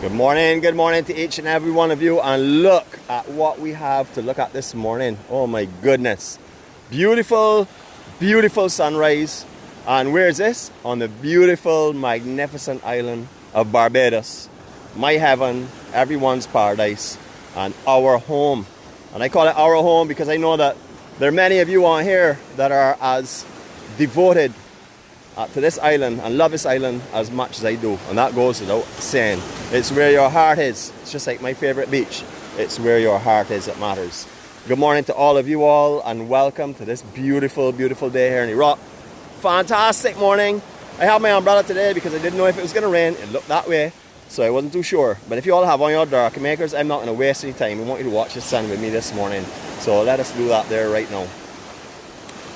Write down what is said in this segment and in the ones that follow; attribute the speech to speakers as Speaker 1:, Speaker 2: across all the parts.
Speaker 1: Good morning to each and every one of you, and look at what we have to look at this morning. Oh my goodness. Beautiful, beautiful sunrise. And where is this? On the beautiful, magnificent island of Barbados. My heaven, everyone's paradise, and our home. And I call it our home because I know that there are many of you on here that are as devoted to this island and love this island as much as I do, and that goes without saying. It's where your heart is. It's just like my favorite beach. It's where your heart is that matters. Good morning to all of you all, and welcome to this beautiful, beautiful day here in Iraq. Fantastic morning. I have my umbrella today because I didn't know if it was going to rain. It looked that way, so I wasn't too sure. But if you all have on your dark makers, I'm not going to waste any time. I want you to watch the sun with me this morning, so let us do that there right now.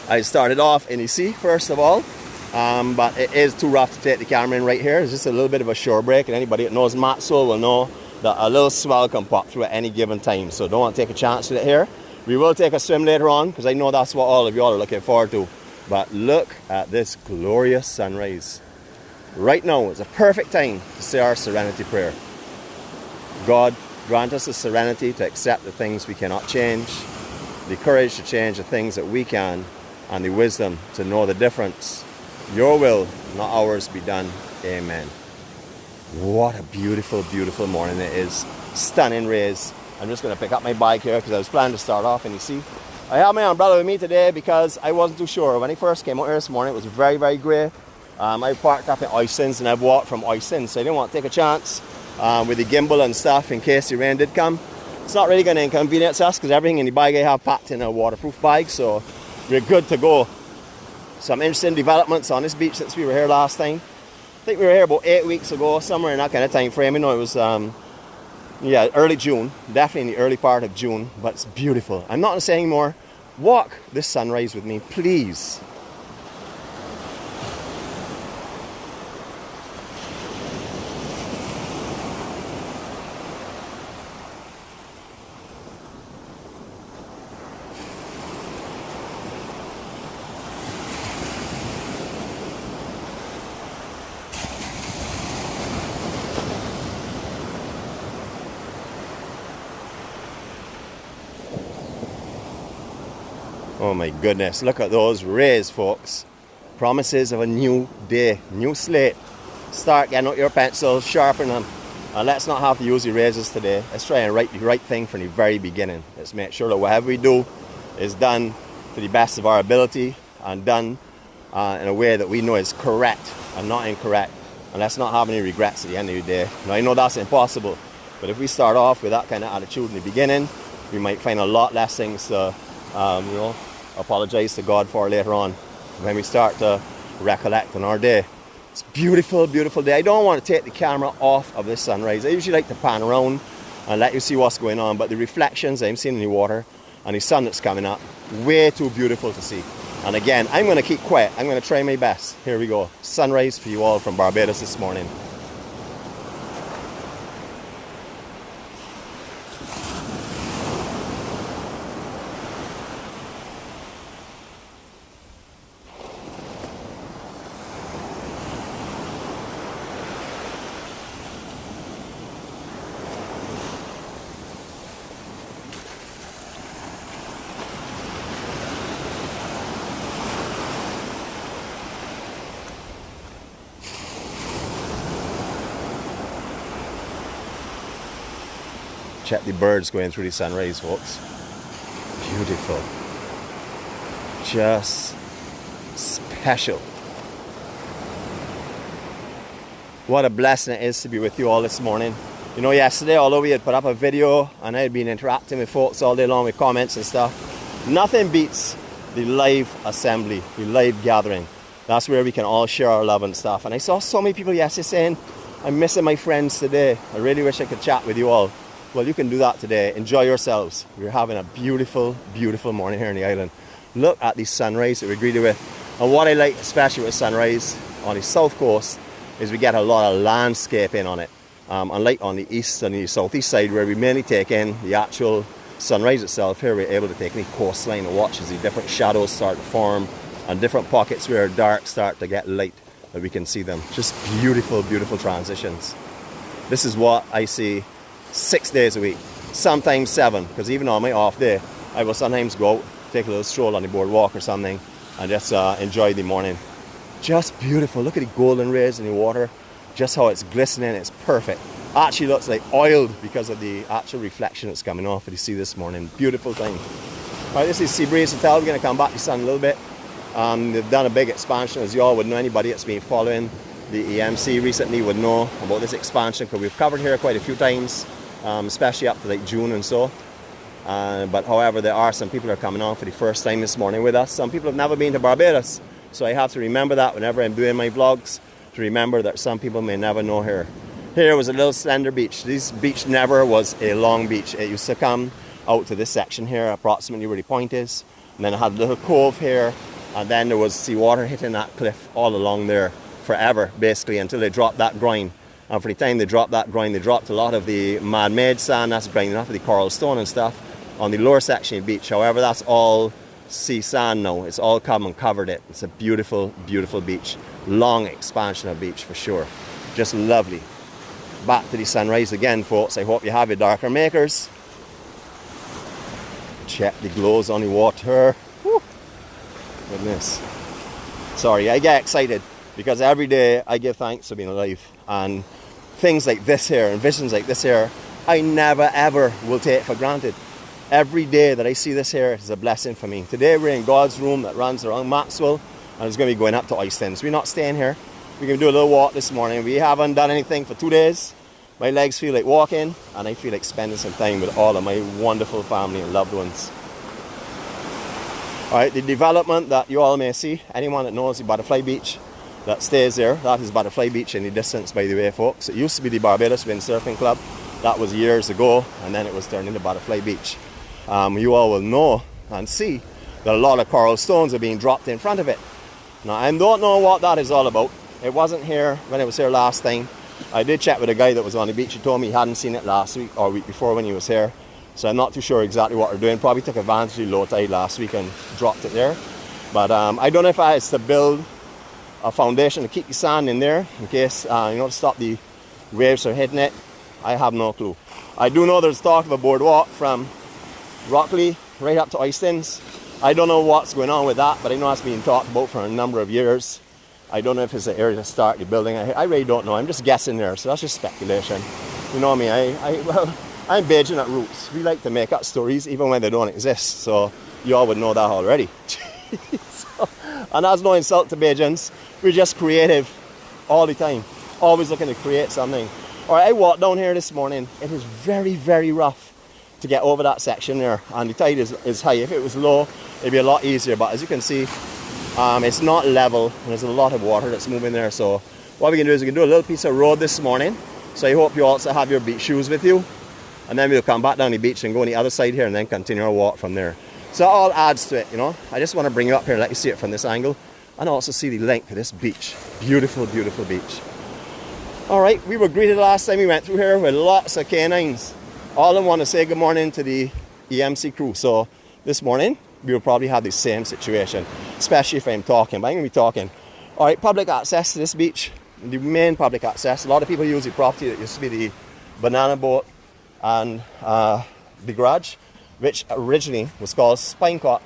Speaker 1: I started off in the sea first of all. But it is too rough to take the camera in right here. It's just a little bit of a shore break, and anybody that knows Maxwell will know that a little swell can pop through at any given time, so don't want to take a chance with it here. We will take a swim later on because I know that's what all of y'all are looking forward to. But look at this glorious sunrise. Right now is a perfect time to say our serenity prayer. God, grant us the serenity to accept the things we cannot change, the courage to change the things that we can, and the wisdom to know the difference. Your will, not ours, be done. Amen. What a beautiful, beautiful morning it is. Stunning rays. I'm just going to pick up my bike here because I was planning to start off, and you see, I have my umbrella with me today because I wasn't too sure. When I first came out here this morning, it was very, very grey. I parked up in Oistins, and I've walked from Oistins, so I didn't want to take a chance with the gimbal and stuff in case the rain did come. It's not really going to inconvenience us because everything in the bag I have packed in a waterproof bag, so we're good to go. Some interesting developments on this beach since we were here last time. I think we were here about 8 weeks ago, somewhere in that kind of time frame. You know, it was early June, definitely in the early part of June, but it's beautiful. I'm not going to say anymore. Walk this sunrise with me, please. Oh my goodness, look at those rays, folks. Promises of a new day, new slate. Start getting out your pencils, sharpen them. And let's not have to use erasers today. Let's try and write the right thing from the very beginning. Let's make sure that whatever we do is done to the best of our ability and done in a way that we know is correct and not incorrect. And let's not have any regrets at the end of the day. Now, I know that's impossible, but if we start off with that kind of attitude in the beginning, we might find a lot less things to, apologize to God for later on when we start to recollect on our day. It's a beautiful, beautiful day. I don't want to take the camera off of this sunrise. I usually like to pan around and let you see what's going on, but the reflections I'm seeing in the water and the sun that's coming up, way too beautiful to see. And again, I'm going to keep quiet. I'm going to try my best. Here we go. Sunrise for you all from Barbados this morning. Check the birds going through the sunrise, folks. Beautiful. Just special. What a blessing it is to be with you all this morning. You know, yesterday, although we had put up a video and I had been interacting with folks all day long with comments and stuff, nothing beats the live assembly, the live gathering. That's where we can all share our love and stuff. And I saw so many people yesterday saying, I'm missing my friends today. I really wish I could chat with you all. Well, you can do that today. Enjoy yourselves. We're having a beautiful, beautiful morning here on the island. Look at the sunrise that we're greeted with. And what I like, especially with sunrise on the south coast, is we get a lot of landscaping on it. Unlike on the east and the southeast side, where we mainly take in the actual sunrise itself, here we're able to take in the coastline and watch as the different shadows start to form and different pockets where dark start to get light, that we can see them. Just beautiful, beautiful transitions. This is what I see 6 days a week, sometimes 7, because even on my off day, I will sometimes go out, take a little stroll on the boardwalk or something, and just enjoy the morning. Just beautiful. Look at the golden rays in the water, just how it's glistening. It's perfect. Actually looks like oiled because of the actual reflection that's coming off of the sea this morning. Beautiful thing. All right, this is Seabreeze Hotel. We're going to come back to the sun a little bit. They've done a big expansion, as you all would know. Anybody that's been following the EMC recently would know about this expansion, because we've covered here quite a few times, especially up to like June and so. But however, there are some people that are coming on for the first time this morning with us. Some people have never been to Barbados, so I have to remember that whenever I'm doing my vlogs, to remember that some people may never know here. Here was a little slender beach. This beach never was a long beach. It used to come out to this section here, approximately where the point is, and then it had a little cove here, and then there was seawater hitting that cliff all along there forever, basically, until they dropped that groin. And for the time they dropped that groin, they dropped a lot of the man-made sand that's grinding off of the coral stone and stuff on the lower section of the beach. However, that's all sea sand now. It's all come and covered it. It's a beautiful, beautiful beach. Long expansion of beach for sure. Just lovely. Back to the sunrise again, folks. I hope you have your darker makers. Check the glows on the water. Woo. Goodness. Sorry, I get excited because every day I give thanks for being alive. And things like this here and visions like this here, I never ever will take for granted. Every day that I see this here is a blessing for me. Today we're in God's room that runs around Maxwell, and it's going to be going up to Oistins. We're not staying here. We're going to do a little walk this morning. We haven't done anything for 2 days. My legs feel like walking, and I feel like spending some time with all of my wonderful family and loved ones. Alright, the development that you all may see, anyone that knows the Butterfly Beach that stays there, that is Butterfly Beach in the distance, by the way, folks. It used to be the Barbados Windsurfing Club. That was years ago, and then it was turned into Butterfly Beach. You all will know and see that a lot of coral stones are being dropped in front of it. Now, I don't know what that is all about. It wasn't here when I was here last time. I did chat with a guy that was on the beach. He told me he hadn't seen it last week or week before when he was here. So I'm not too sure exactly what they're doing. Probably took advantage of the low tide last week and dropped it there. But I don't know if it's to build a foundation to keep the sand in there in case, to stop the waves from hitting it. I have no clue. I do know there's talk of a boardwalk from Rockley right up to Oistins. I don't know what's going on with that, but I know it's being talked about for a number of years. I don't know if it's the area to start the building. I really don't know. I'm just guessing there, so that's just speculation. You know me, I'm Bajan at roots. We like to make up stories even when they don't exist, so you all would know that already. And that's no insult to Bajans. We're just creative all the time, always looking to create something. All right, I walked down here this morning. It is very, very rough to get over that section there, and the tide is high. If it was low, it'd be a lot easier, but as you can see, it's not level, and there's a lot of water that's moving there. So what we can do is we can do a little piece of road this morning. So I hope you also have your beach shoes with you, and then we'll come back down the beach and go on the other side here and then continue our walk from there. So it all adds to it, you know. I just want to bring you up here and let you see it from this angle, and also see the length of this beach. Beautiful, beautiful beach. All right, we were greeted last time we went through here with lots of canines. All of them want to say good morning to the EMC crew. So this morning we will probably have the same situation, especially if I'm talking, but I'm going to be talking. All right, public access to this beach, the main public access. A lot of people use the property that used to be the banana boat and the garage, which originally was called Spinecott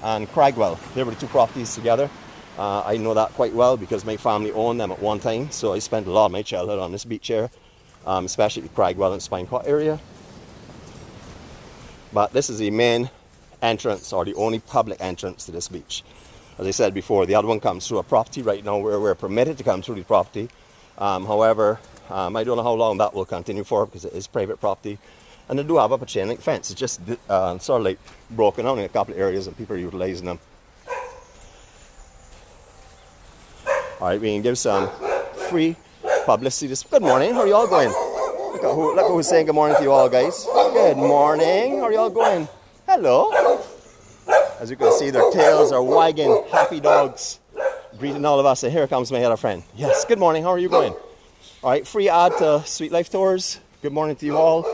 Speaker 1: and Cragwell. They were the two properties together. I know that quite well because my family owned them at one time, so I spent a lot of my childhood on this beach here, especially the Cragwell and Spinecott area. But this is the main entrance, or the only public entrance to this beach. As I said before, the other one comes through a property right now where we're permitted to come through the property. However, I don't know how long that will continue for because it is private property. And they do have up a chain link fence. It's just sort of like broken down in a couple of areas and people are utilising them. Alright, we can give some free publicity. Good morning, how are you all going? Look who's saying good morning to you all, guys. Good morning, how are you all going? Hello. As you can see, their tails are wagging, happy dogs, greeting all of us. And here comes my other friend. Yes, good morning, how are you going? Alright, free ad to Sweet Life Tours. Good morning to you all.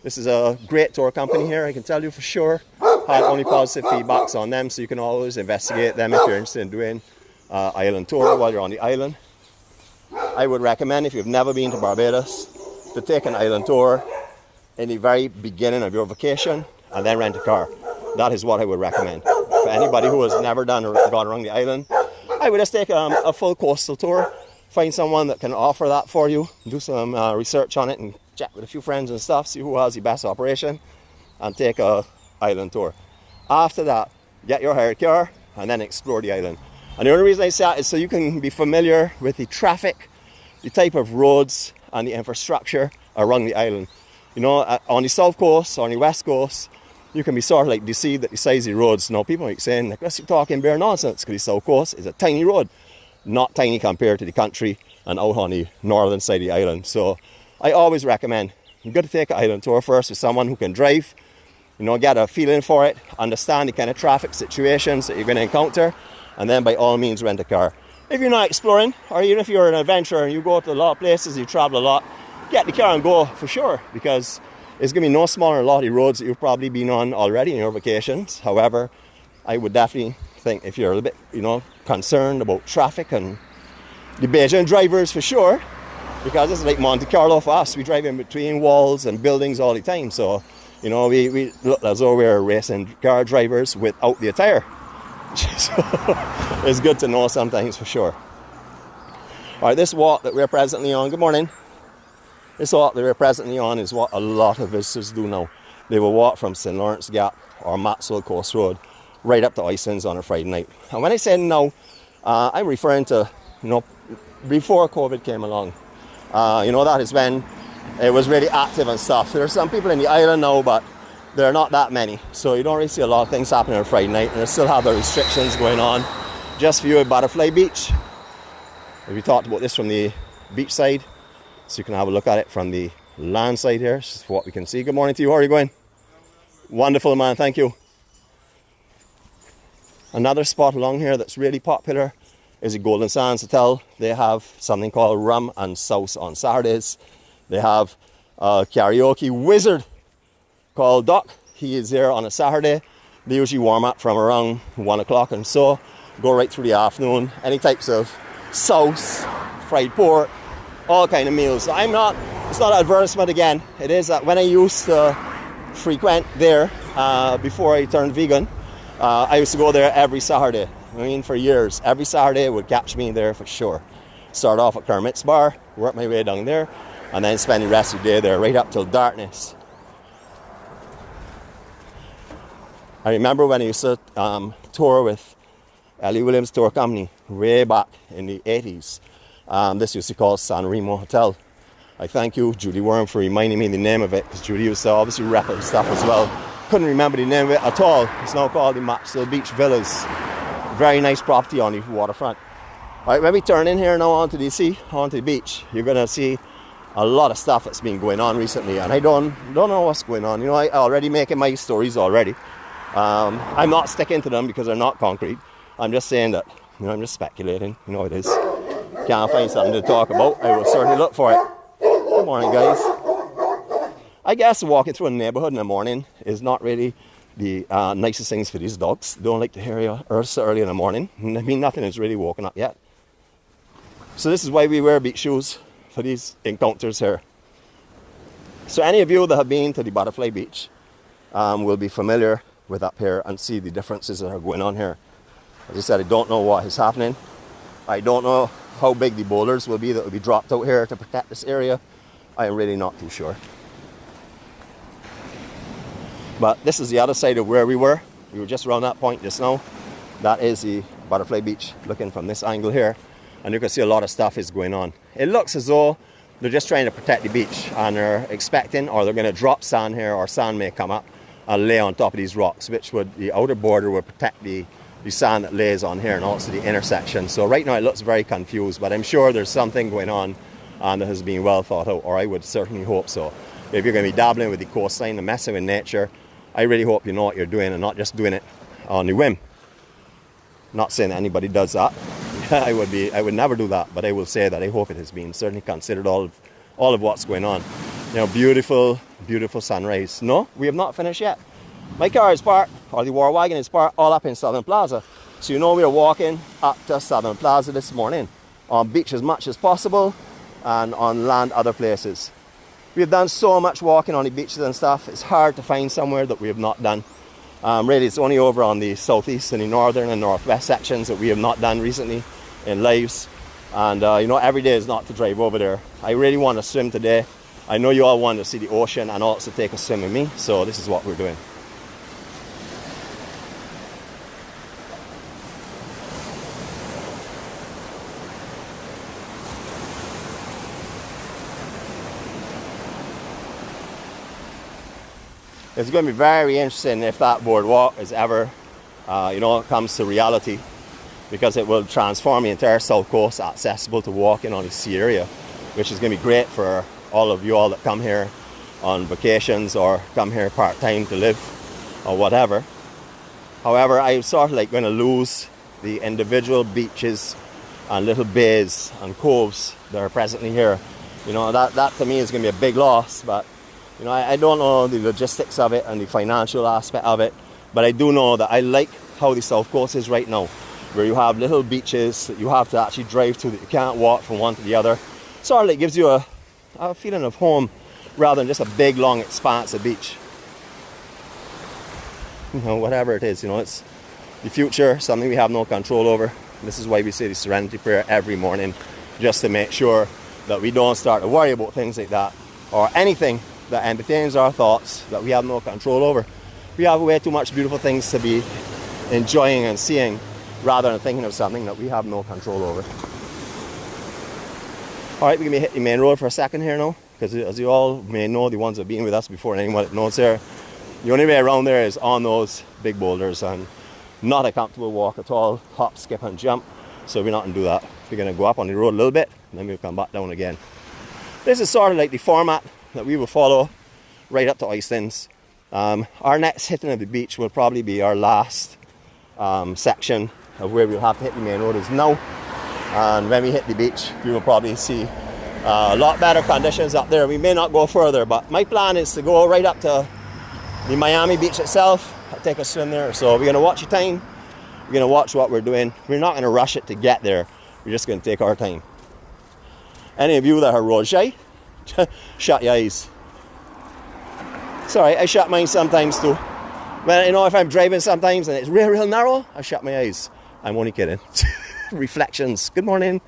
Speaker 1: This is a great tour company here, I can tell you for sure. Had only positive feedbacks on them, so you can always investigate them if you're interested in doing island tour while you're on the island. I would recommend, if you've never been to Barbados, to take an island tour in the very beginning of your vacation and then rent a car. That is what I would recommend. For anybody who has never done or gone around the island, I would just take a full coastal tour. Find someone that can offer that for you. Do some research on it and chat with a few friends and stuff. See who has the best operation and take a island tour. After that, get your hired car and then explore the island. And the only reason I say that is so you can be familiar with the traffic, the type of roads and the infrastructure around the island. You know, on the south coast, on the west coast, you can be sort of like deceived at the size of the roads. Now, people are saying, like, you're talking bare nonsense, because the south coast is a tiny road. Not tiny compared to the country and out on the northern side of the island. So I always recommend you've got to take an island tour first with someone who can drive, you know, get a feeling for it, understand the kind of traffic situations that you're going to encounter, and then by all means rent a car. If you're not exploring, or even if you're an adventurer and you go to a lot of places, you travel a lot, get the car and go for sure, because it's going to be no smaller than a lot of the roads that you've probably been on already in your vacations. However, I would definitely think if you're a little bit, you know, concerned about traffic and the Beijing drivers for sure, because this is like Monte Carlo for us. We drive in between walls and buildings all the time. So, you know, we look as though we're racing car drivers without the attire. So it's good to know sometimes for sure. All right, this walk that we're presently on, good morning. This walk that we're presently on is what a lot of visitors do now. They will walk from St. Lawrence Gap or Maxwell Coast Road right up to Oistins on a Friday night. And when I say now, I'm referring to, you know, before COVID came along. You know, that is when it was really active and stuff. There are some people in the island now, but there are not that many. So you don't really see a lot of things happening on Friday night, and they still have the restrictions going on just for you at Butterfly Beach. We talked about this from the beach side, so you can have a look at it from the land side here. This is what we can see. Good morning to you. How are you going? Wonderful, man. Thank you. Another spot along here that's really popular is the Golden Sands Hotel. They have something called Rum and Sauce on Saturdays. They have a karaoke wizard called Doc. He is there on a Saturday. They usually warm up from around 1 o'clock and so go right through the afternoon. Any types of sauce, fried pork, all kind of meals. So it's not advertisement again. It is that when I used to frequent there before I turned vegan, I used to go there every Saturday. I mean, for years, every Saturday would catch me there for sure. Start off at Kermit's Bar, work my way down there, and then spend the rest of the day there, right up till darkness. I remember when I used to tour with Ellie Williams Tour Company way back in the 80s. This used to be called San Remo Hotel. I thank you, Judy Worm, for reminding me the name of it, because Judy used to obviously rep it stuff as well. Couldn't remember the name of it at all. It's now called the Maxwell Beach Villas. Very nice property on the waterfront. All right, when we turn in here now onto the sea, onto the beach, you're going to see a lot of stuff that's been going on recently, and I don't know what's going on. You know, I already making my stories already. I'm not sticking to them because they're not concrete. I'm just saying that, you know, I'm just speculating. You know it is. Can't find something to talk about, I will certainly look for it. Good morning, guys. I guess walking through a neighborhood in the morning is not really the nicest things for these dogs. They don't like to hear you so early in the morning. I mean, nothing is really woken up yet. So this is why we wear beach shoes for these encounters here. So any of you that have been to the Butterfly Beach will be familiar with up here and see the differences that are going on here. As I said, I don't know what is happening. I don't know how big the boulders will be that will be dropped out here to protect this area. I am really not too sure. But this is the other side of where we were. We were just around that point just now. That is the Butterfly Beach, looking from this angle here. And you can see a lot of stuff is going on. It looks as though they're just trying to protect the beach, and they're expecting, or they're going to drop sand here, or sand may come up and lay on top of these rocks, which would, the outer border would protect the sand that lays on here and also the intersection. So right now it looks very confused, but I'm sure there's something going on and that has been well thought out, or I would certainly hope so. If you're going to be dabbling with the coastline and messing with nature, I really hope you know what you're doing and not just doing it on the whim. Not saying that anybody does that. I would never do that, but I will say that I hope it has been certainly considered all of what's going on. You know, beautiful, beautiful sunrise. No, we have not finished yet. My car is parked, or the war wagon is parked, all up in Southern Plaza. So you know we are walking up to Southern Plaza this morning, on beach as much as possible, and on land other places. We've done so much walking on the beaches and stuff, it's hard to find somewhere that we have not done. Really, it's only over on the southeast and the northern and northwest sections that we have not done recently in lives. And you know, every day is not to drive over there. I really want to swim today. I know you all want to see the ocean and also take a swim with me, so this is what we're doing. It's going to be very interesting if that boardwalk is ever, you know, comes to reality, because it will transform the entire south coast accessible to walking on the sea area, which is going to be great for all of you all that come here on vacations or come here part-time to live or whatever. However, I'm sort of like going to lose the individual beaches and little bays and coves that are presently here. You know, that to me is going to be a big loss, but you know, I don't know the logistics of it and the financial aspect of it, but I do know that I like how the south coast is right now, where you have little beaches that you have to actually drive to, that you can't walk from one to the other. Sort of like gives you a feeling of home rather than just a big long expanse of beach. You know, whatever it is, you know, it's the future, something we have no control over. This is why we say the serenity prayer every morning, just to make sure that we don't start to worry about things like that or anything that entertains our thoughts that we have no control over. We have way too much beautiful things to be enjoying and seeing rather than thinking of something that we have no control over. Alright, we're going to hit the main road for a second here now, because as you all may know, the ones that have been with us before and anyone that knows here, the only way around there is on those big boulders, and not a comfortable walk at all. Hop, skip and jump, so we're not going to do that. We're going to go up on the road a little bit and then we'll come back down again. This is sort of like the format that we will follow right up to Oistins. Our next hitting of the beach will probably be our last section of where we'll have to hit the main road is now. And when we hit the beach, we will probably see a lot better conditions up there. We may not go further, but my plan is to go right up to the Miami beach itself. I'll take a swim there. So we're going to watch the time. We're going to watch what we're doing. We're not going to rush it to get there. We're just going to take our time. Any of you that are road shy, shut your eyes. Sorry, I shut mine sometimes too. Well, you know, if I'm driving sometimes and it's real narrow, I shut my eyes. I'm only kidding. Reflections. Good morning.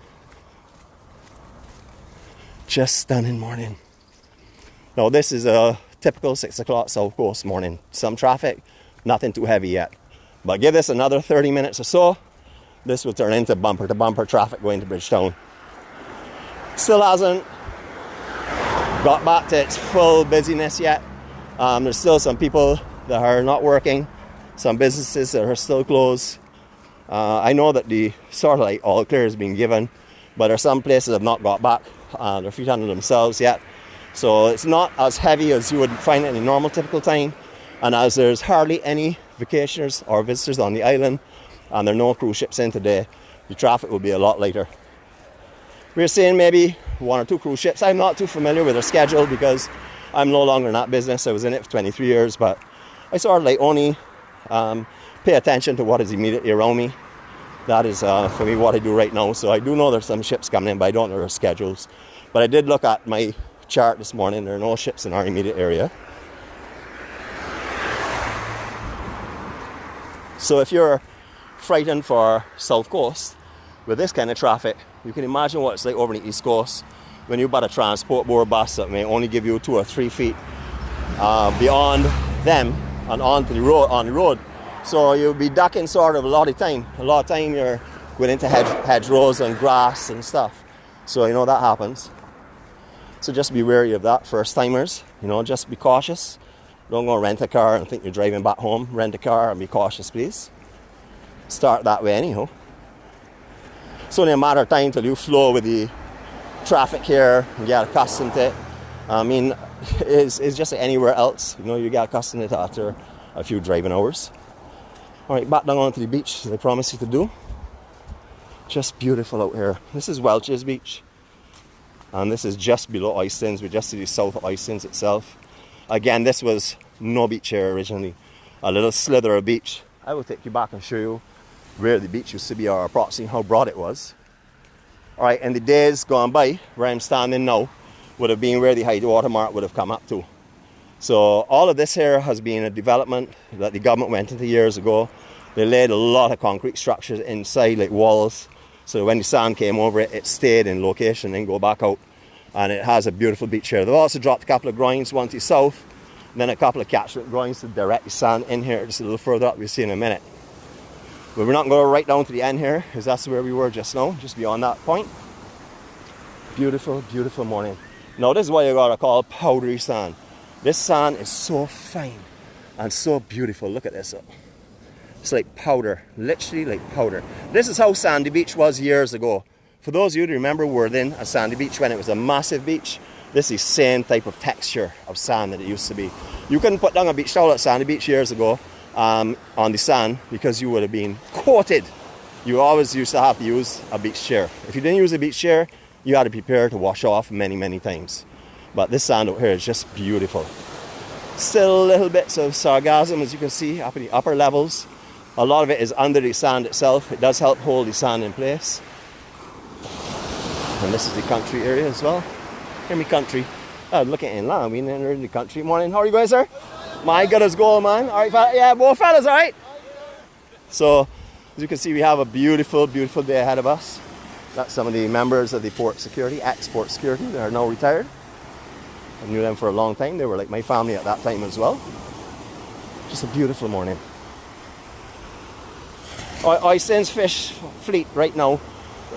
Speaker 1: Just stunning morning. Now, this is a typical 6 o'clock South Coast morning. Some traffic, nothing too heavy yet. But give this another 30 minutes or so, this will turn into bumper-to-bumper traffic going to Bridgetown. Still hasn't got back to its full busyness yet. There's still some people that are not working, some businesses that are still closed. I know that the sort of like all clear is being given, but there are some places that have not got back their feet under themselves yet. So it's not as heavy as you would find it in a normal typical time. And as there's hardly any vacationers or visitors on the island, and there are no cruise ships in today, the traffic will be a lot lighter. We're seeing maybe 1 or 2 cruise ships. I'm not too familiar with their schedule because I'm no longer in that business. I was in it for 23 years, but I sort of like only pay attention to what is immediately around me. That is, for me, what I do right now. So I do know there's some ships coming in, but I don't know their schedules. But I did look at my chart this morning. There are no ships in our immediate area. So if you're frightened for South Coast with this kind of traffic, you can imagine what it's like over the East Coast when you've got a transport board bus that may only give you 2 or 3 feet beyond them and onto the road, on the road. So you'll be ducking sort of a lot of time. A lot of time you're going into hedgerows and grass and stuff. So you know that happens. So just be wary of that, first timers. You know, just be cautious. Don't go rent a car and think you're driving back home. Rent a car and be cautious, please. Start that way anyhow. It's only a matter of time till you flow with the traffic here and get accustomed to it. I mean, it's just like anywhere else. You know, you get accustomed to it after a few driving hours. Alright, back down onto the beach as I promised you to do. Just beautiful out here. This is Welch's beach. And this is just below Oistins. We're just to the south of Oistins itself. Again, this was no beach here originally. A little slither of beach. I will take you back and show you where the beach used to be, or approximately how broad it was. Alright, in the days gone by, where I'm standing now, would have been where the high water mark would have come up to. So all of this here has been a development that the government went into years ago. They laid a lot of concrete structures inside, like walls, so when the sand came over it, it stayed in location and go back out. And it has a beautiful beach here. They've also dropped a couple of groins, one to the south, then a couple of catchment groins to direct the sand in here just a little further up, we'll see in a minute. But we're not going to go right down to the end here, because that's where we were just now, just beyond that point. Beautiful, beautiful morning. Now this is what you gotta call powdery sand. This sand is so fine and so beautiful. Look at this. It's like powder, literally like powder. This is how Sandy Beach was years ago. For those of you who remember Worthing at Sandy Beach when it was a massive beach, this is the same type of texture of sand that it used to be. You couldn't put down a beach towel at Sandy Beach years ago on the sand because you would have been coated. You always used to have to use a beach chair. If you didn't use a beach chair, you had to prepare to wash off many, many times. But this sand out here is just beautiful. Still little bits of sargassum, as you can see, up in the upper levels. A lot of it is under the sand itself. It does help hold the sand in place. And this is the country area as well. Hear me country. Oh, look at inland. We're in the country. Morning. How are you guys, sir? My goodness, goal, man. All right, fella. Yeah, both fellas, all right? So, as you can see, we have a beautiful, beautiful day ahead of us. That's some of the members of the port security, ex-port security. They are now retired. I knew them for a long time. They were like my family at that time as well. Just a beautiful morning. Oistins fish fleet right now.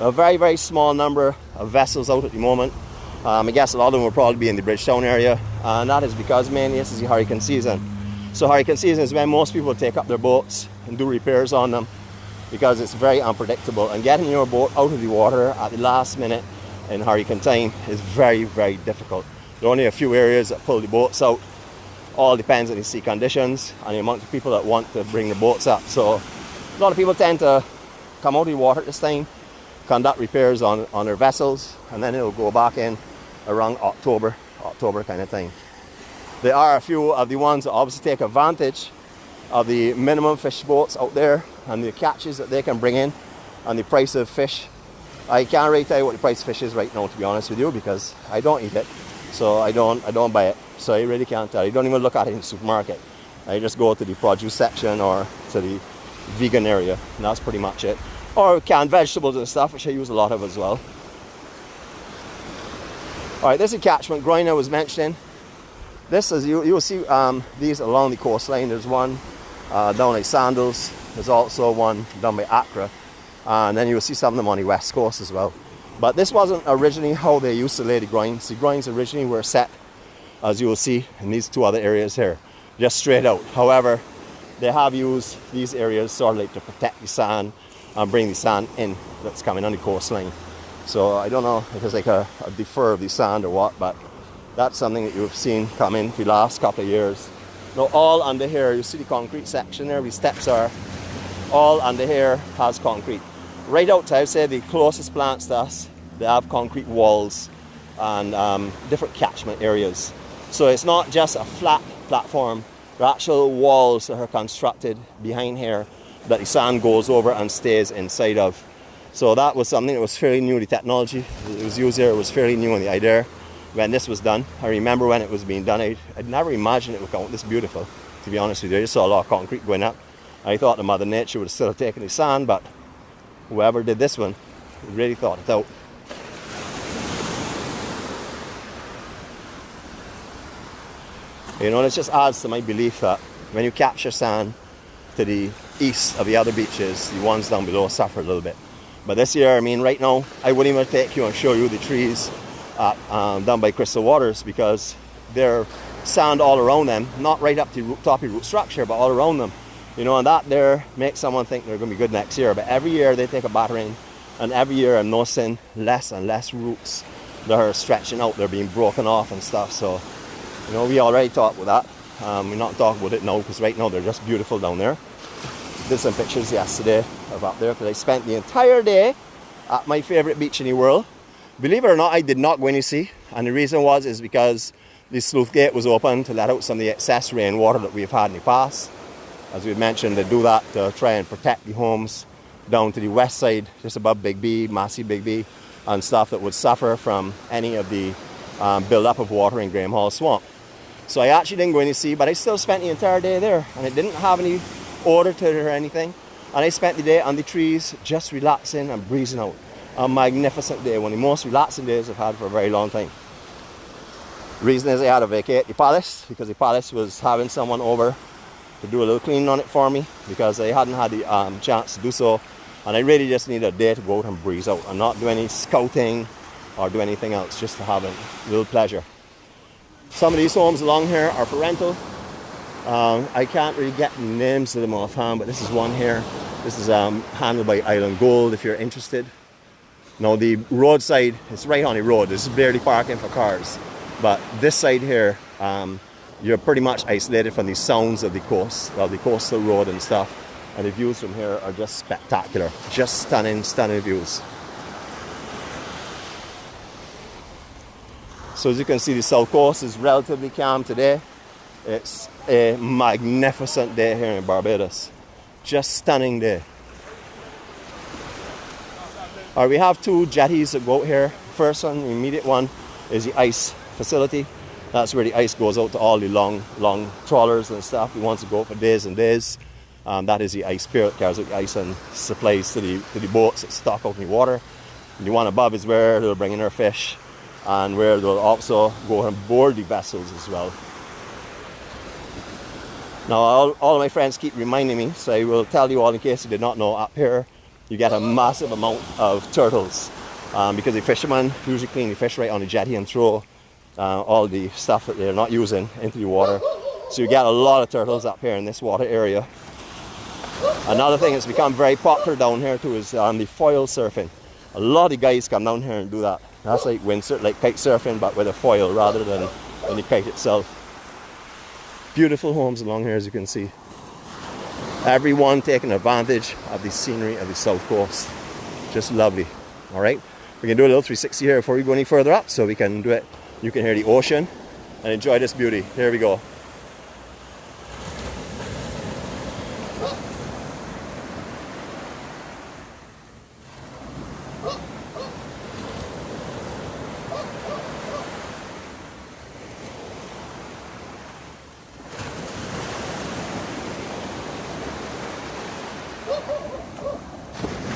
Speaker 1: A very, very small number of vessels out at the moment. I guess a lot of them will probably be in the Bridgetown area. And that is because mainly this is the hurricane season. So hurricane season is when most people take up their boats and do repairs on them, because it's very unpredictable. And getting your boat out of the water at the last minute in hurricane time is very, very difficult. There are only a few areas that pull the boats out. All depends on the sea conditions and the amount of people that want to bring the boats up. So a lot of people tend to come out of the water at this time, conduct repairs on their vessels, and then it'll go back in around October kind of thing. There are a few of the ones that obviously take advantage of the minimum fish boats out there and the catches that they can bring in and the price of fish. I can't really tell you what the price of fish is right now, to be honest with you, because I don't eat it, so I don't buy it. So I really can't tell. You don't even look at it in the supermarket. I just go to the produce section or to the vegan area, and that's pretty much it. Or canned vegetables and stuff, which I use a lot of as well. Alright, this is a catchment groin I was mentioning. This is, you'll see these along the coastline. There's one down at Sandals. There's also one down by Accra. And then you'll see some of them on the west coast as well. But this wasn't originally how they used to lay the groins. The groins originally were set, as you will see, in these two other areas here, just straight out. However, they have used these areas sort of like to protect the sand and bring the sand in that's coming on the coastline. So I don't know if it's like a defer of the sand or what, but that's something that you've seen come in for the last couple of years. Now all under here, you see the concrete section there, where the steps are. All under here has concrete. Right outside, say the closest plants to us, they have concrete walls and different catchment areas. So it's not just a flat platform. There are actual walls that are constructed behind here that the sand goes over and stays inside of. So that was something that was fairly new. The technology that was used there was fairly new in the idea when this was done. I remember when it was being done, I'd never imagined it would come out this beautiful, to be honest with you. I just saw a lot of concrete going up. I thought the Mother Nature would have still taken the sand, but whoever did this one really thought it out. You know, it just adds to my belief that when you capture sand to the east of the other beaches, the ones down below suffer a little bit. But this year, I mean, right now, I wouldn't even take you and show you the trees down by Crystal Waters, because they're sand all around them, not right up to the top of the root structure, but all around them. You know, and that there makes someone think they're going to be good next year. But every year they take a battering, and every year I'm noticing less and less roots that are stretching out, they're being broken off and stuff. So, you know, we already talked about that. We're not talking about it now, because right now they're just beautiful down there. Did some pictures yesterday of up there, because I spent the entire day at my favorite beach in the world. Believe it or not, I did not go in to sea, and the reason is because the sluice gate was open to let out some of the excess rainwater that we've had in the past. As we mentioned, they do that to try and protect the homes down to the west side, just above Big B, Massey Big B, and stuff that would suffer from any of the build-up of water in Graham Hall Swamp. So I actually didn't go in to see, but I still spent the entire day there, and it didn't have any odor to it or anything. And I spent the day on the trees, just relaxing and breezing out. A magnificent day, one of the most relaxing days I've had for a very long time. The reason is I had to vacate the palace, because the palace was having someone over to do a little cleaning on it for me, because I hadn't had the chance to do so. And I really just needed a day to go out and breeze out and not do any scouting or do anything else, just to have a little pleasure. Some of these homes along here are for rental. I can't really get names of them offhand, but this is one here. This is handled by Island Gold, if you're interested. Now the roadside, it's right on the road. This is barely parking for cars. But this side here, you're pretty much isolated from the sounds of the coast, of the coastal road and stuff. And the views from here are just spectacular. Just stunning, stunning views. So as you can see, the south coast is relatively calm today. It's a magnificent day here in Barbados. Just stunning day. We have two jetties that go out here. First one, the immediate one, is the ice facility. That's where the ice goes out to all the long trawlers and stuff. We want to go for days and days. That is the ice pier that carries out the ice and supplies to the boats that stock out in the water. And the one above is where they'll bring in their fish, and where they'll also go and board the vessels as well. Now all of my friends keep reminding me, so I will tell you all in case you did not know, up here you get a massive amount of turtles, because the fishermen usually clean the fish right on the jetty and throw all the stuff that they're not using into the water. So you get a lot of turtles up here in this water area. Another thing that's become very popular down here too is the foil surfing. A lot of guys come down here and do that. That's like like kite surfing, but with a foil rather than the kite itself. Beautiful homes along here, as you can see. Everyone taking advantage of the scenery of the south coast. Just lovely. All right, we can do a little 360 here before we go any further up, so we can do it. You can hear the ocean and enjoy this beauty. Here we go.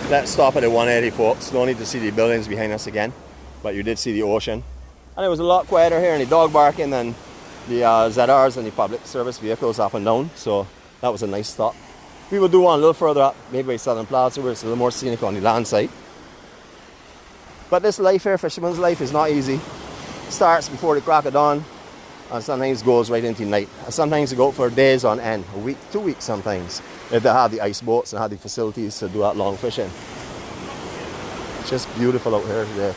Speaker 1: Let's stop at the 180, folks. No need to see the buildings behind us again, but you did see the ocean. And it was a lot quieter here, and the dog barking than the ZRs and the public service vehicles up and down, so that was a nice stop. We will do one a little further up, maybe by Southern Plaza, where it's a little more scenic on the land side. But this life here, fisherman's life, is not easy. It starts before the crack of dawn, and sometimes goes right into night. And sometimes you go out for days on end, a week, 2 weeks sometimes, if they have the ice boats and have the facilities to do that long fishing. It's just beautiful out here today.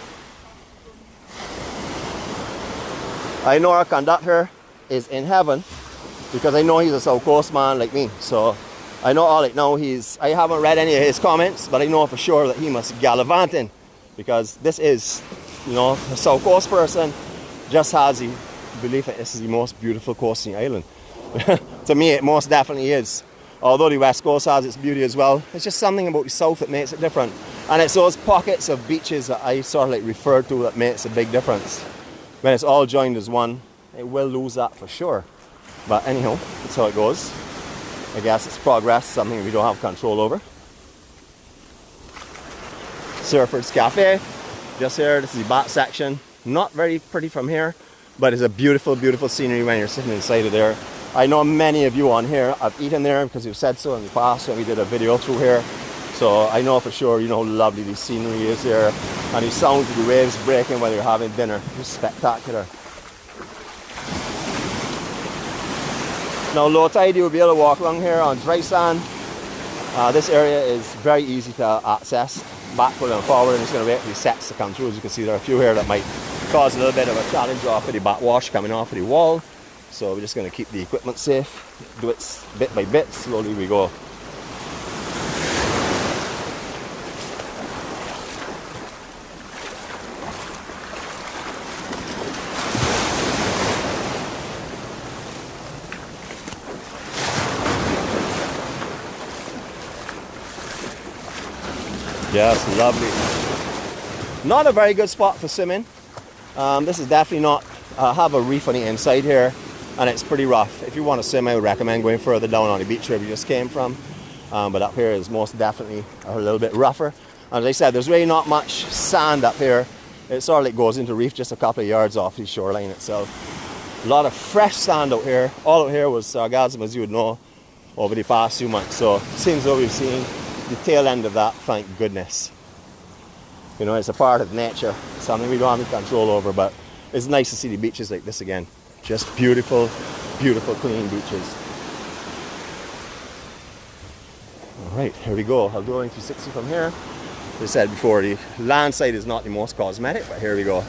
Speaker 1: I know our conductor is in heaven, because I know he's a South Coast man like me. So I know all right now I haven't read any of his comments, but I know for sure that he must be gallivanting, because this is, you know, a South Coast person just has the belief that this is the most beautiful coast in the island. To me, it most definitely is. Although the West Coast has its beauty as well, it's just something about the South that makes it different. And it's those pockets of beaches that I sort of like refer to that makes a big difference. When it's all joined as one, it will lose that for sure. But anyhow, that's how it goes. I guess it's progress, something we don't have control over. Surfers Cafe, just here. This is the back section. Not very pretty from here, but it's a beautiful, beautiful scenery when you're sitting inside of there. I know many of you on here have eaten there because you've said so in the past when we did a video through here. So I know for sure you know how lovely the scenery is there, and the sounds of the waves breaking while you're having dinner. It's spectacular. Now low tide you'll be able to walk along here on dry sand. This area is very easy to access, backward and forward, and it's going to wait for the sets to come through. As you can see, there are a few here that might cause a little bit of a challenge off of the backwash coming off of the wall. So we're just going to keep the equipment safe, do it bit by bit, slowly we go. Yes, lovely. Not a very good spot for swimming. This is definitely not have a reef on the inside here, and it's pretty rough. If you want to swim, I would recommend going further down on the beach where we just came from. But up here is most definitely a little bit rougher. As I said, there's really not much sand up here. It sort of like goes into reef just a couple of yards off the shoreline itself. A lot of fresh sand out here. All out here was sargassum, as you would know, over the past few months. So it seems though we've seen the tail end of that, thank goodness. You know, it's a part of nature, something we don't have any control over, but it's nice to see the beaches like this again. Just beautiful, beautiful, clean beaches. All right, here we go. I'll go in 360 from here. As I said before, the land side is not the most cosmetic, but here we go.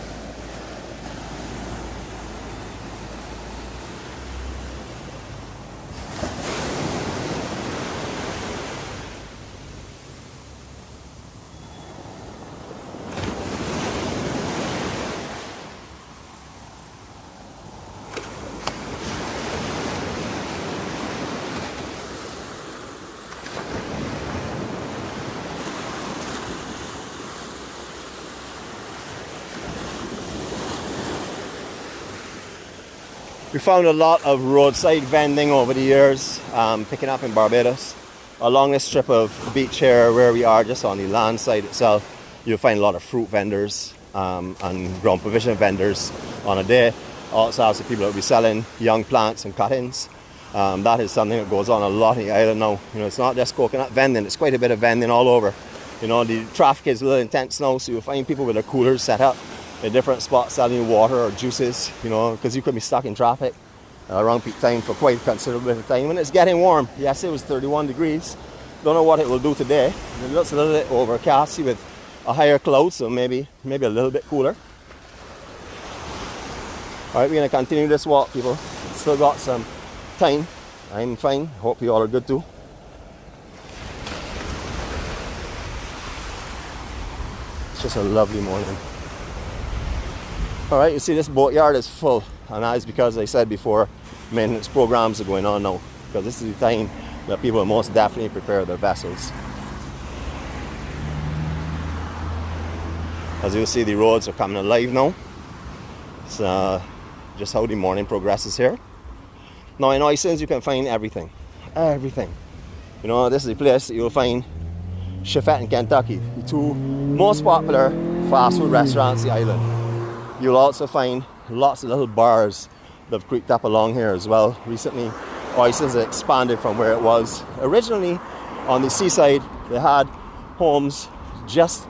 Speaker 1: We found a lot of roadside vending over the years, picking up in Barbados. Along this strip of beach here where we are, just on the land side itself, you'll find a lot of fruit vendors and ground provision vendors on a day. Also have some people that will be selling young plants and cuttings. That is something that goes on a lot on the island now. You know, it's not just coconut vending, it's quite a bit of vending all over. You know, the traffic is a little intense now, so you'll find people with their coolers set up in different spots selling water or juices, you know, because you could be stuck in traffic around peak time for quite a considerable bit of time. And it's getting warm. Yes, it was 31 degrees. Don't know what it will do today. It looks a little bit overcast with a higher cloud, so maybe a little bit cooler. All right, we're going to continue this walk, people. Still got some time. I'm fine. Hope you all are good too. It's just a lovely morning. Alright, you see this boatyard is full, and that is because, as I said before, maintenance programs are going on now, because this is the time that people most definitely prepare their vessels. As you see, the roads are coming alive now. It's just how the morning progresses here. Now in Oistins you can find everything. Everything. You know, this is the place that you'll find Chefette in Kentucky, the two most popular fast food restaurants on the island. You'll also find lots of little bars that have creeped up along here as well. Recently, Oistins has expanded from where it was. Originally, on the seaside, they had homes just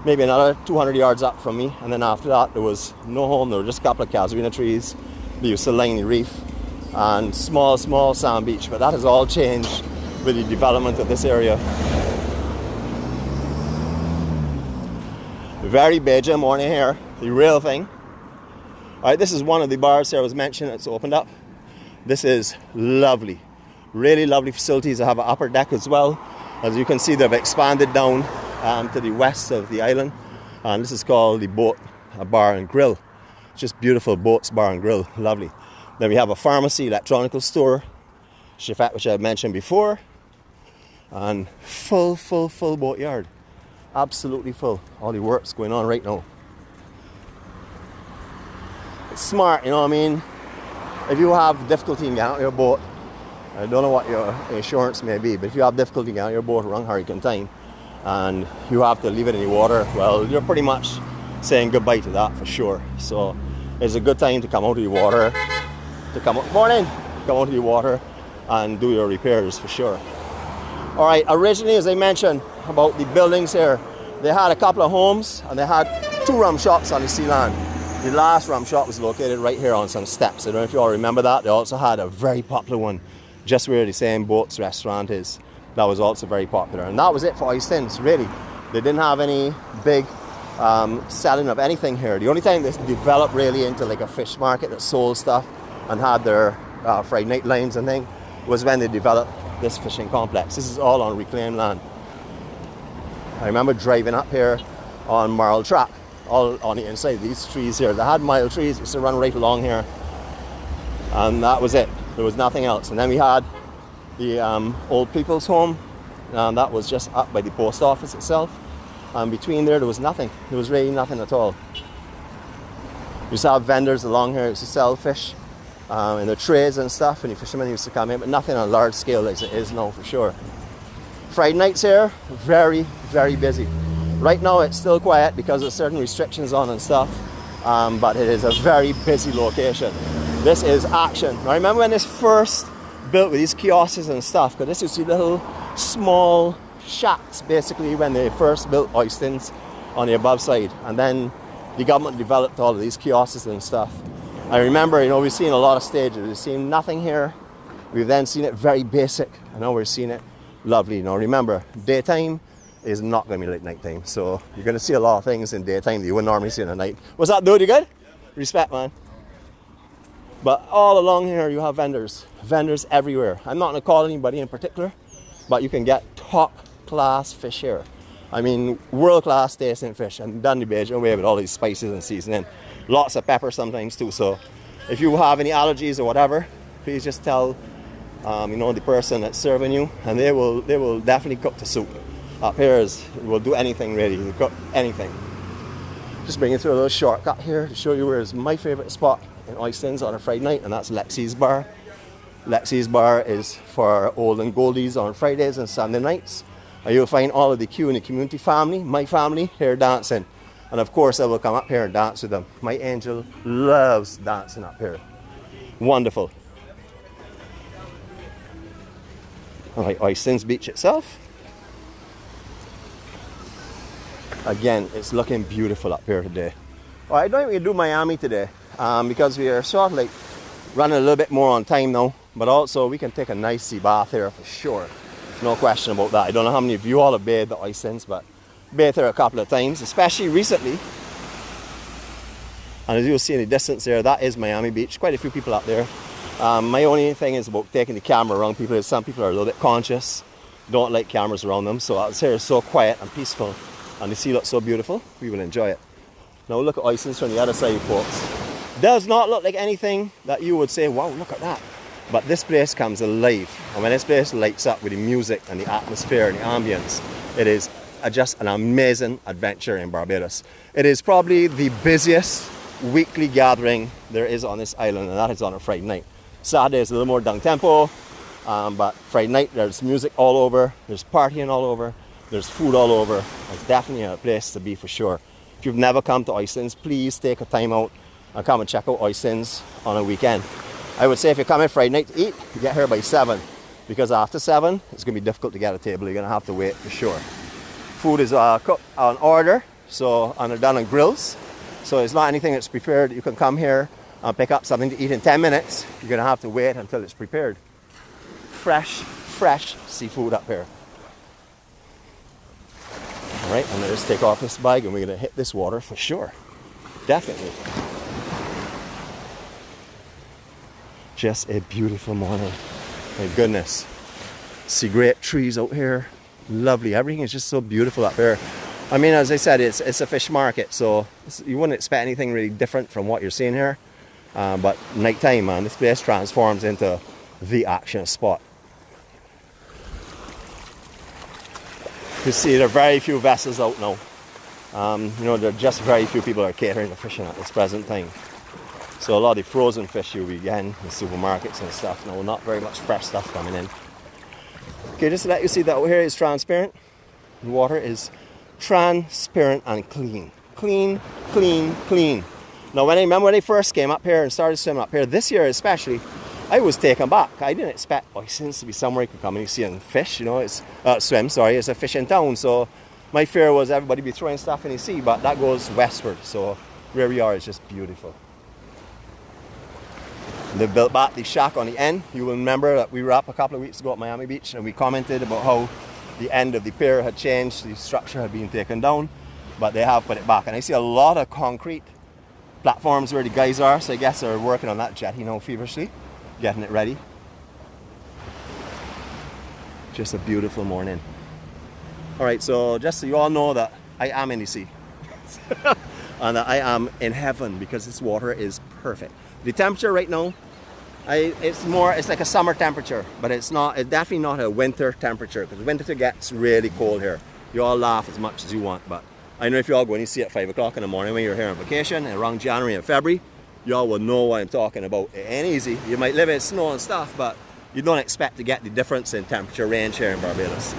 Speaker 1: maybe another 200 yards up from me. And then after that, there was no home. There were just a couple of casuarina trees. They used to line the reef and small sand beach. But that has all changed with the development of this area. Very Beijing morning here, the real thing. Alright, this is one of the bars here I was mentioning. It's opened up. This is lovely. Really lovely facilities. They have an upper deck as well. As you can see, they've expanded down to the west of the island. And this is called the Boat Bar and Grill. Just beautiful boats, bar and grill. Lovely. Then we have a pharmacy, electronical store, Chefette, which I mentioned before. And full boatyard. Absolutely full. All the work's going on right now. Smart, you know what I mean? If you have difficulty in getting out your boat, I don't know what your insurance may be, but if you have difficulty getting out your boat around hurricane time and you have to leave it in the water, well, you're pretty much saying goodbye to that for sure. So it's a good time to come out of the water, come out of the water and do your repairs for sure. All right, originally, as I mentioned about the buildings here, they had a couple of homes and they had 2 rum shops on the sea land. The last rum shop was located right here on some steps. I don't know if you all remember that. They also had a very popular one just where the same boats restaurant is. That was also very popular. And that was it for Oistins, really. They didn't have any big selling of anything here. The only time they developed really into like a fish market that sold stuff and had their Friday night lines and thing was when they developed this fishing complex. This is all on reclaimed land. I remember driving up here on Marl Track, all on the inside of these trees here. They had mile trees, used to run right along here. And that was it. There was nothing else. And then we had the old people's home. And that was just up by the post office itself. And between there was nothing. There was really nothing at all. used to have vendors along here used to sell fish in the trays and stuff, and the fishermen used to come in, but nothing on a large scale as it is now for sure. Friday nights here, very, very busy. Right now it's still quiet because of certain restrictions on and stuff, but it is a very busy location. This is action. I remember when this first built with these kiosks and stuff, because this used to be little small shacks basically when they first built Oistins on the above side, and then the government developed all of these kiosks and stuff. I remember, you know, we've seen a lot of stages. We've seen nothing here. We've then seen it very basic, and now we're seeing it lovely. Now remember, daytime is not going to be like nighttime, so you're going to see a lot of things in daytime that you wouldn't normally see in the night. What's up, dude? You good? Respect, man. But all along here you have vendors everywhere. I'm not going to call anybody in particular, but you can get top class fish here. I mean, world class tasting fish, and done the Bajan way with all these spices and seasoning. Lots of pepper sometimes too. So if you have any allergies or whatever, please just tell you know, the person that's serving you, and they will definitely cook the soup. Up here will do anything really. They cook anything. Just bring you through a little shortcut here to show you where is my favorite spot in Oistins on a Friday night, and that's Lexi's Bar. Lexi's Bar is for old and goldies on Fridays and Sunday nights. And you'll find all of the Q in the community family, my family, here dancing. And of course I will come up here and dance with them. My angel loves dancing up here. Wonderful. Alright, Oistins Beach itself. Again, it's looking beautiful up here today. Alright, I don't think we can do Miami today because we are sort of like running a little bit more on time now. But also we can take a nice sea bath here for sure. No question about that. I don't know how many of you all have bathed at Oistins, but bathed here a couple of times, especially recently. And as you'll see in the distance there, that is Miami Beach. Quite a few people up there. My only thing is about taking the camera around people is some people are a little bit conscious, don't like cameras around them. So out here is so quiet and peaceful, and the sea looks so beautiful, we will enjoy it. Now look at Oistins from the other side, folks. Does not look like anything that you would say, wow, look at that. But this place comes alive, and when this place lights up with the music and the atmosphere and the ambience, it is just an amazing adventure in Barbados. It is probably the busiest weekly gathering there is on this island, and that is on a Friday night. Saturday is a little more down tempo, but Friday night there's music all over, there's partying all over, there's food all over. It's definitely a place to be for sure. If you've never come to Oistins, please take a time out and come and check out Oistins on a weekend. I would say if you're coming Friday night to eat, you get here by 7, because after 7 it's going to be difficult to get a table. You're going to have to wait for sure. Food is cooked on order, so and they're done on grills, so it's not anything that's prepared. You can come here and pick up something to eat in 10 minutes. You're going to have to wait until it's prepared. Fresh seafood up here. Alright, I'm going to just take off this bag and we're going to hit this water for sure. Definitely. Just a beautiful morning. My goodness. See great trees out here. Lovely. Everything is just so beautiful up here. I mean, as I said, it's a fish market, so you wouldn't expect anything really different from what you're seeing here. But nighttime, man, this place transforms into the action spot. You see, there are very few vessels out now. You know, there are just very few people are catering to fishing at this present time. So a lot of the frozen fish you'll be getting in supermarkets and stuff. No, not very much fresh stuff coming in. Okay, just to let you see that out here is transparent. The water is transparent and clean. Clean, clean, clean. Now, I remember when I first came up here and started swimming up here, this year especially, I was taken back. I didn't expect Oistins to be somewhere you could come and you see and fish, you know, it's swim, sorry, it's a fishing town. So my fear was everybody be throwing stuff in the sea, but that goes westward. So where we are is just beautiful. They built back the shack on the end. You will remember that we were up a couple of weeks ago at Miami Beach and we commented about how the end of the pier had changed, the structure had been taken down, but they have put it back. And I see a lot of concrete platforms where the guys are, so I guess they're working on that jetty now feverishly, getting it ready. Just a beautiful morning. Alright, so just so you all know that I am in the sea. And that I am in heaven because this water is perfect. The temperature right now, it's like a summer temperature, but it's definitely not a winter temperature, because winter gets really cold here. You all laugh as much as you want, but I know if y'all go and you see at 5 o'clock in the morning when you're here on vacation around January and February, y'all will know what I'm talking about. It ain't easy. You might live in snow and stuff, but you don't expect to get the difference in temperature range here in Barbados.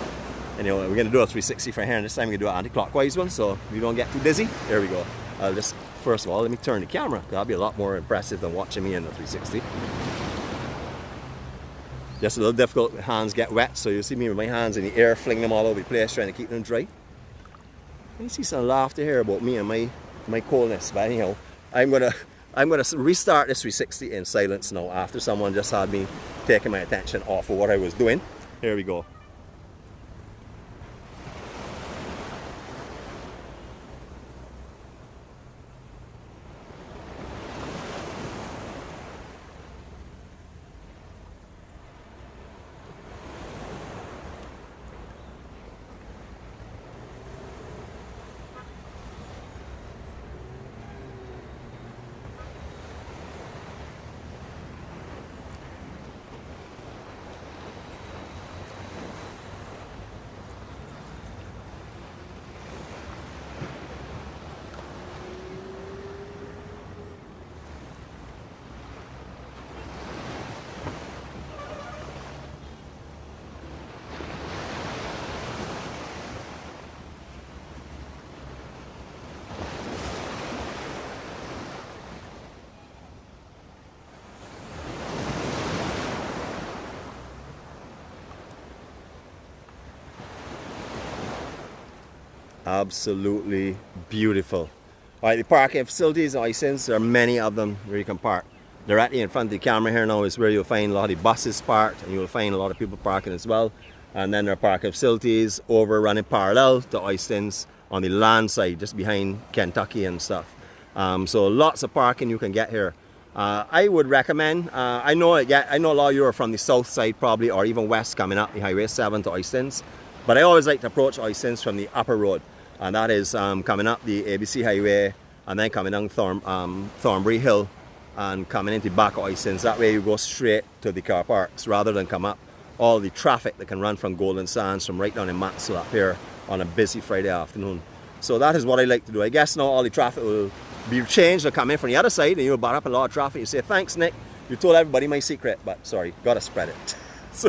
Speaker 1: Anyway, we're going to do a 360 from here, and this time we're going to do an anti-clockwise one, so we don't get too dizzy. Here we go. I'll just, first of all, let me turn the camera. That'll be a lot more impressive than watching me in the 360. Just a little difficult, hands get wet, so you'll see me with my hands in the air, fling them all over the place, trying to keep them dry. You see some laughter here about me and my coldness, but anyhow, I'm gonna restart this 360 in silence now after someone just had me taking my attention off of what I was doing. Here we go. Absolutely beautiful. All right, the parking facilities in Oistins, there are many of them where you can park. Directly in front of the camera here now is where you'll find a lot of the buses parked, and you'll find a lot of people parking as well. And then there are parking facilities over running parallel to Oistins on the land side, just behind Kentucky and stuff. So lots of parking you can get here. I would recommend, I know a lot of you are from the south side probably, or even west coming up the Highway 7 to Oistins. But I always like to approach Oistins from the upper road. And that is coming up the ABC Highway and then coming down Thornbury Hill and coming into back of Oistins. That way you go straight to the car parks rather than come up all the traffic that can run from Golden Sands from right down in Maxwell up here on a busy Friday afternoon. So that is what I like to do. I guess now all the traffic will be changed. They'll come in from the other side and you'll bar up a lot of traffic. You say, thanks Nick, you told everybody my secret, but sorry, gotta spread it. So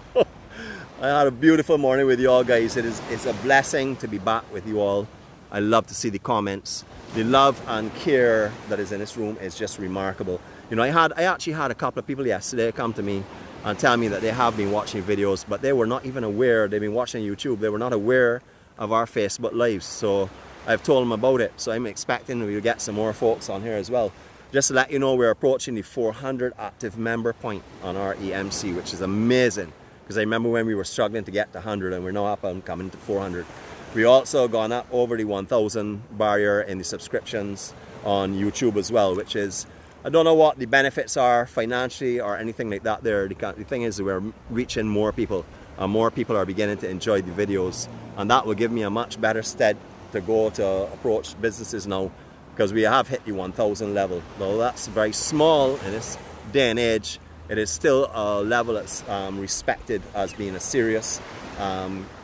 Speaker 1: I had a beautiful morning with you all guys. It's a blessing to be back with you all. I love to see the comments. The love and care that is in this room is just remarkable. You know, I actually had a couple of people yesterday come to me and tell me that they have been watching videos, but they were not even aware. They've been watching YouTube. They were not aware of our Facebook Lives. So I've told them about it. So I'm expecting we'll get some more folks on here as well. Just to let you know, we're approaching the 400 active member point on our EMC, which is amazing. Because I remember when we were struggling to get to 100 and we're now up and coming to 400. We also gone up over the 1,000 barrier in the subscriptions on YouTube as well, which is, I don't know what the benefits are financially or anything like that there. The thing is that we're reaching more people and more people are beginning to enjoy the videos, and that will give me a much better stead to go to approach businesses now, because we have hit the 1,000 level. Though that's very small in this day and age, it is still a level that's respected as being a serious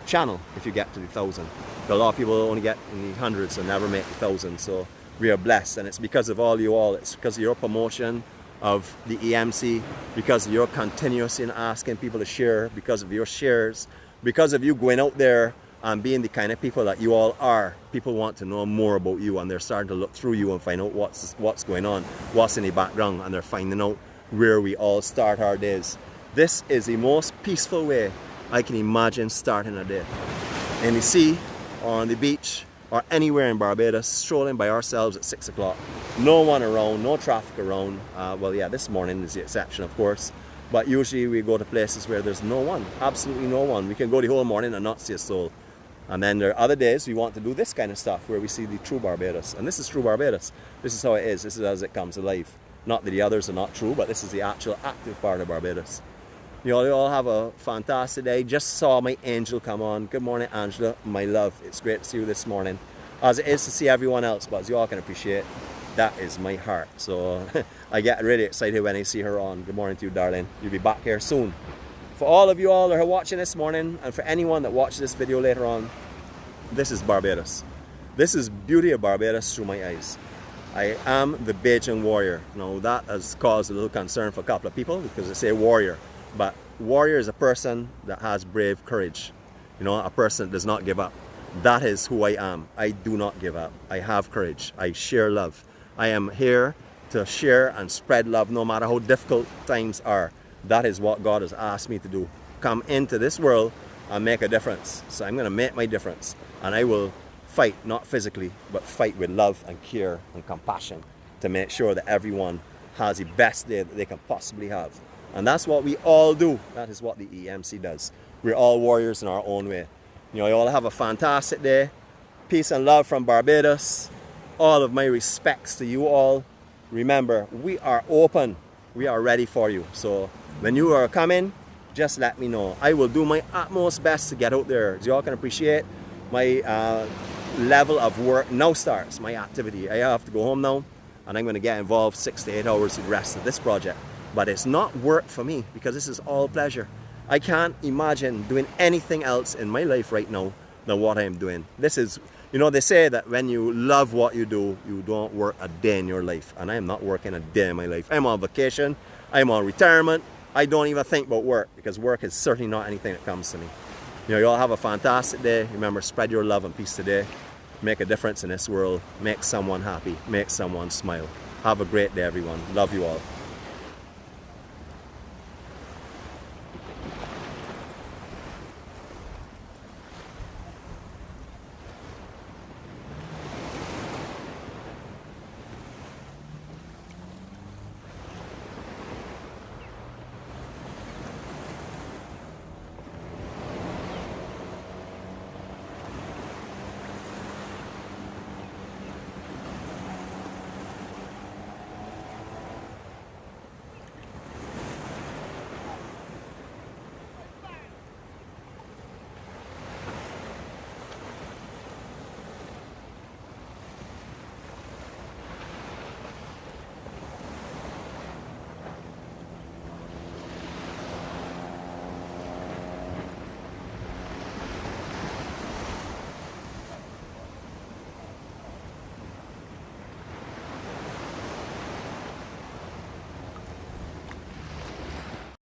Speaker 1: channel if you get to the 1,000. A lot of people only get in the hundreds and never make the 1,000, so we are blessed, and it's because of all you all. It's because of your promotion of the EMC, because of your continuous in asking people to share, because of your shares, because of you going out there and being the kind of people that you all are. People want to know more about you, and they're starting to look through you and find out what's going on, what's in the background, and they're finding out where we all start our days. This is the most peaceful way I can imagine starting a day. In the sea, or on the beach, or anywhere in Barbados, strolling by ourselves at 6 o'clock. No one around, no traffic around. Well, yeah, this morning is the exception, of course. But usually we go to places where there's no one, absolutely no one. We can go the whole morning and not see a soul. And then there are other days we want to do this kind of stuff where we see the true Barbados. And this is true Barbados. This is how it is. This is as it comes alive. Not that the others are not true, but this is the actual active part of Barbados. You all have a fantastic day. Just saw my angel come on. Good morning, Angela, my love. It's great to see you this morning, as it is to see everyone else, but as you all can appreciate, that is my heart. So I get really excited when I see her on. Good morning to you, darling. You'll be back here soon. For all of you all that are watching this morning, and for anyone that watches this video later on, this is Barbados. This is beauty of Barbados through my eyes. I am the Bajan warrior. Now that has caused a little concern for a couple of people because they say warrior. But warrior is a person that has brave courage. You know, a person that does not give up. That is who I am. I do not give up. I have courage. I share love. I am here to share and spread love no matter how difficult times are. That is what God has asked me to do. Come into this world and make a difference. So I'm going to make my difference. And I will fight, not physically, but fight with love and care and compassion to make sure that everyone has the best day that they can possibly have. And that's what we all do. That is what the EMC does. We're all warriors in our own way. You know, you all have a fantastic day. Peace and love from Barbados. All of my respects to you all. Remember, we are open. We are ready for you. So when you are coming, just let me know. I will do my utmost best to get out there. As you all can appreciate, my level of work now starts, my activity. I have to go home now, and I'm going to get involved 6 to 8 hours with the rest of this project. But it's not work for me because this is all pleasure. I can't imagine doing anything else in my life right now than what I'm doing. This is, you know, they say that when you love what you do, you don't work a day in your life. And I am not working a day in my life. I'm on vacation. I'm on retirement. I don't even think about work because work is certainly not anything that comes to me. You know, you all have a fantastic day. Remember, spread your love and peace today. Make a difference in this world. Make someone happy. Make someone smile. Have a great day, everyone. Love you all.